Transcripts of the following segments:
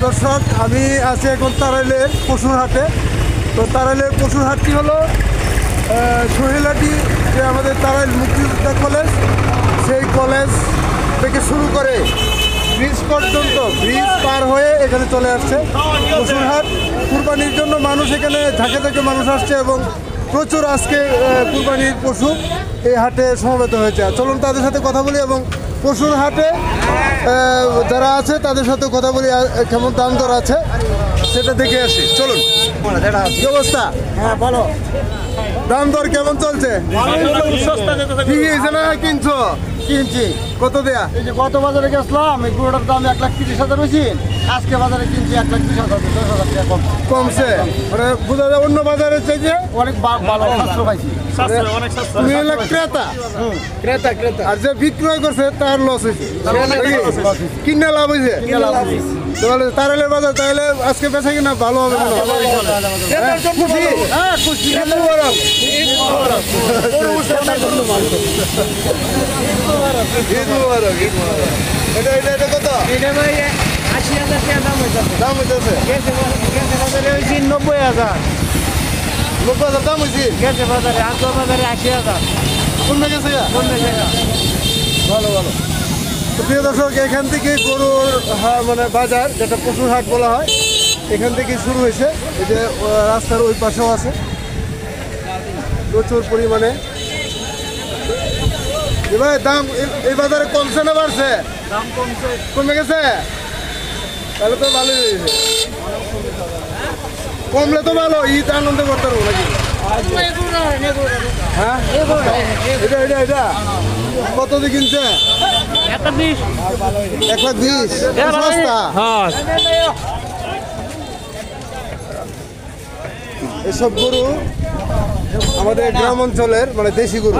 দর্শক, আমি আছি এখন তারাইলের পশুর হাটে। তো তারাইলের পশুর হাটটি হলো সোহেলাটি, যে আমাদের তারাইল মুক্তিযোদ্ধা কলেজ, সেই কলেজ থেকে শুরু করে ব্রিজ পর্যন্ত, ব্রিজ পার হয়ে এখানে চলে আসছে পশুর হাট। কুরবানির জন্য মানুষ এখানে ঝাঁকে ঝাঁকে মানুষ আসছে এবং প্রচুর আজকে কুরবানির পশু এই হাটে সমবেত হয়েছে। চলুন তাদের সাথে কথা বলি এবং পশুর হাটে যারা আছে তাদের সাথে কথা বলি, কেমন দাম দর আছে সেটা দেখে আসি। চলুন। কি অবস্থা? হ্যাঁ ভালো। দাম দর কেমন চলছে? ঠিক হয়েছে না? কিনছো? কিনছি। কত দেয়া? এই যে গত বাজারে গেছিলাম, এই গরুটার দাম 1,30,000 হয়েছি। আজকে বাজারে কিনছি 1,20,000, 10,000 টাকা কম। কমছে মানে বোঝা যায় অন্য বাজারের চাইতে অনেক ভালো সাশ্রয় পাইছি। তুমি হলে ক্রেতা, ক্রেতা আর যে বিক্রয় করছে তার লস হয়েছে, কিনে লাভ হয়েছে। তাহলে তারাইলের বাজার তাহলে আজকে বেচা কিনা ভালো হবে মনে হয়। খুশি? হ্যাঁ খুশি। ঈদ মুবারক, ঈদ মুবারক। এটা কত? এটা ভাই 80,000 টাকা দাম হইতাছে। দাম হইতেছে গেছে বাজারে হয়েছি 90,000। 90,000 দাম হয়েছে। গেছে বাজারে, আজকে বাজারে 80,000। কমে গেছে গা? কমে গেছে। ভালো ভালো। তো প্রিয় দর্শক, এখান থেকে গরুর মানে বাজার, যেটা পশুর হাট বলা হয়, এখান থেকে শুরু হয়েছে। এই যে রাস্তার ওই পাশেও আছে প্রচুর পরিমাণে। এবার দাম এই বাজারে কমছে না বাড়ছে? দাম কমছে। কমে গেছে? তাহলে তো ভালোই হয়েছে। কমলে তো ভালো, ঈদ আনন্দ করতে পারবো নাকি? হ্যাঁ, এটা কত দিয়ে কিনছে? 1,20,000। সস্তা। এসব গরু আমাদের গ্রাম অঞ্চলের মানে দেশি গরু।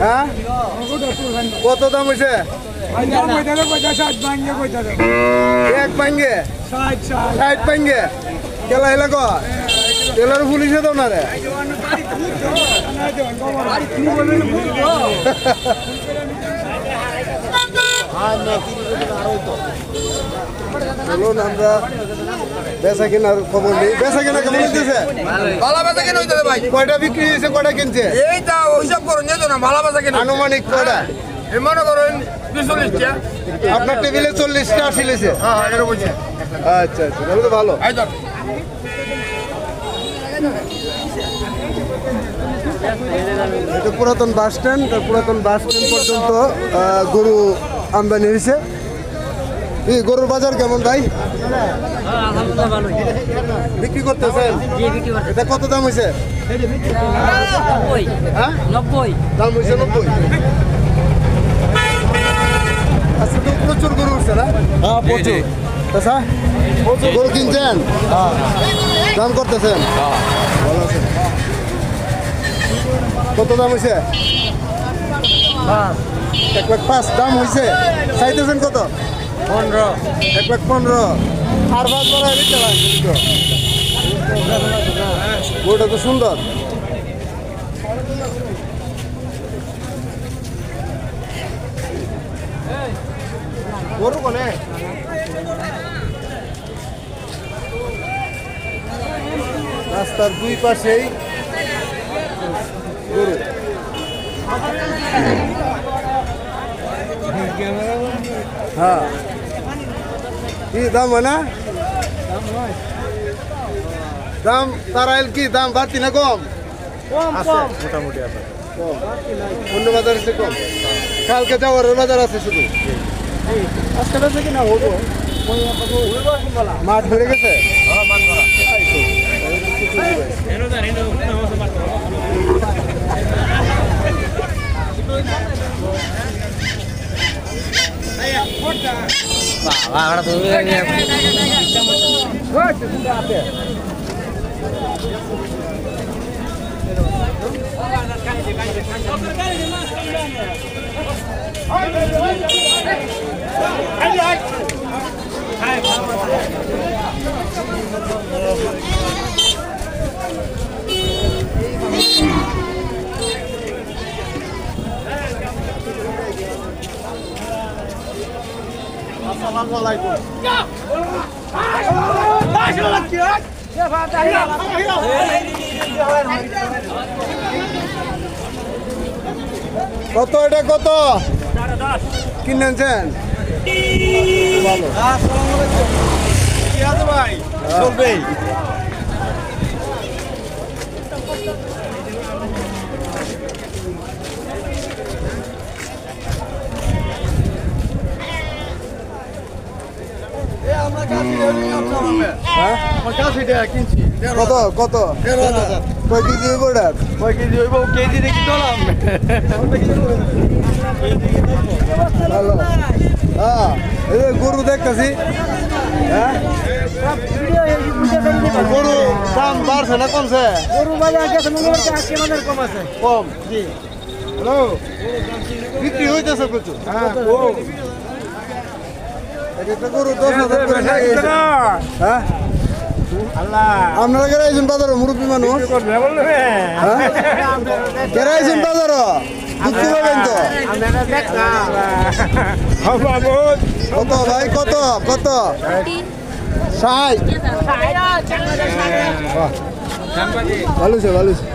হ্যাঁ, কত দাম হয়েছে? এক পাঙ্গে 60 পাঙ্গে কেলা এলাকা এলার পুলিশে তো না রে। চলুন আমরা বেচা কেনার খবর নেই। বেচা কেনা কেমন হইতেছে? ভালো বাজা কেন হইতে ভাই? কয়টা বিক্রি হয়েছে, কয়টা কিনছে? এইটা হিসাব করুন, যেত না ভালো বাজা কেন? আনুমানিক কয়টা? এই মনে করেন 40-টা। আপনার টেবিলে 40টা আসিলেছে? হ্যাঁ এরকম হয়েছে। আচ্ছা আচ্ছা, তাহলে তো ভালো। এই ধর। এটা পুরাতন বাস স্ট্যান্ড। পুরাতন বাস স্ট্যান্ড পর্যন্ত গরু আমদানি হয়েছে। এই গরুর বাজার কেমন ভাই? বিক্রি করতেছেন? এটা কত দাম হয়েছে? হ্যাঁ 90 দাম হয়েছে 90। আজকে তো প্রচুর গরু উঠছে না? হ্যাঁ প্রচুর। আচ্ছা, গরু কিনছেন? দাম করতেছেন? ভালো আছেন। কত দাম হয়েছে? 1,05,000 দাম হয়েছে। চাইতেছেন কত? 15। 1,15,000। আর বাদ বলা গরুটা তো সুন্দর। গরু কোনে? রাস্তার দুই পাশেই গরু। হ্যাঁ, কি দাম হয় না? দাম তারাইল কি দাম বাড়তি না কম? আছে মোটামুটি আছে, কম। অন্য বাজার আছে কম। কালকে যাওয়ার বাজার আছে শুধু। আজকে বেশি কিনা হবো। মাঠ ভরে গেছে। আসসালামু আলাইকুম। কত এটা কত কিনেছেন? ভালো ভাই চলবে হ্যাঁ? আমার কাছে এটা কিনছি কত কত কয় কেজি হইব এটার? কয় কেজি হইব কেজি দেখি চলাম ভালো হ্যাঁ এই যে গরু দেখতেছি হ্যাঁ গরু দাম বাড়ছে না কমছে? গরু বাজার গেছে মঙ্গলবার আজকে বাজার কম আছে কম জি হ্যালো বিক্রি হইতেছে প্রচুর হ্যাঁ এক একটা গরু 10,000 করে খাই গেছে। হ্যাঁ আপনারা গেরাইছেন বাজারও মুরব্বী মানুষ হ্যাঁ গেরাইছেন বাজারও বুঝতে পারবেন তো কত ভাই কত কত 60 ভালো আছে ভালো আছে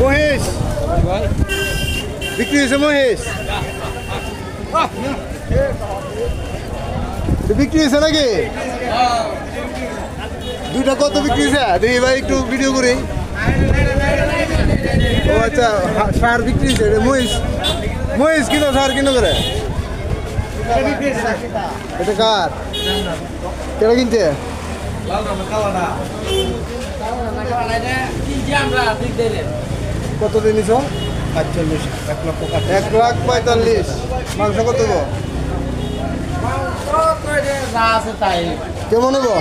মহেশ বিক্রি হয়েছে মহেশ বিক্রি হয়েছে নাকি দুইটা কত বিক্রি হয়েছে দেখি ভাই একটু ভিডিও করি ও আচ্ছা সার বিক্রি হয়েছে মহেশ মহেশ কিনো সার কিনো করে এটা কার কেন কিনছে কত দিনিস 1,45,000 মাংস কত গো কেমন হবো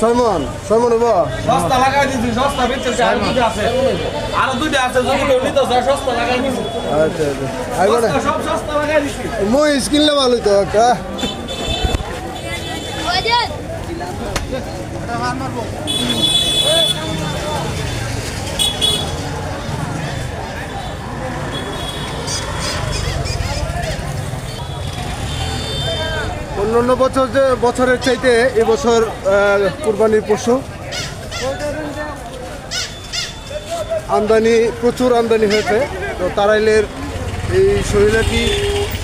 6 মন হবো সস্তা লাগাই দিছি সস্তা বেচছে আর দুটো আছে আর দুটো আছে যদি কেউ নিতে চায় সস্তা লাগাই দিছি আচ্ছা আচ্ছা আইবো না সব সস্তা লাগাই দিছি মহিষ কিনলে ভালো তো একটা অন্যান্য বছরের চাইতে এবছর কুরবানির পশু আমদানি প্রচুর আমদানি হয়েছে তো তারাইলের এই শরীরাটি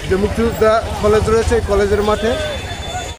যে মুক্তিযোদ্ধা কলেজ রয়েছে কলেজের মাঠে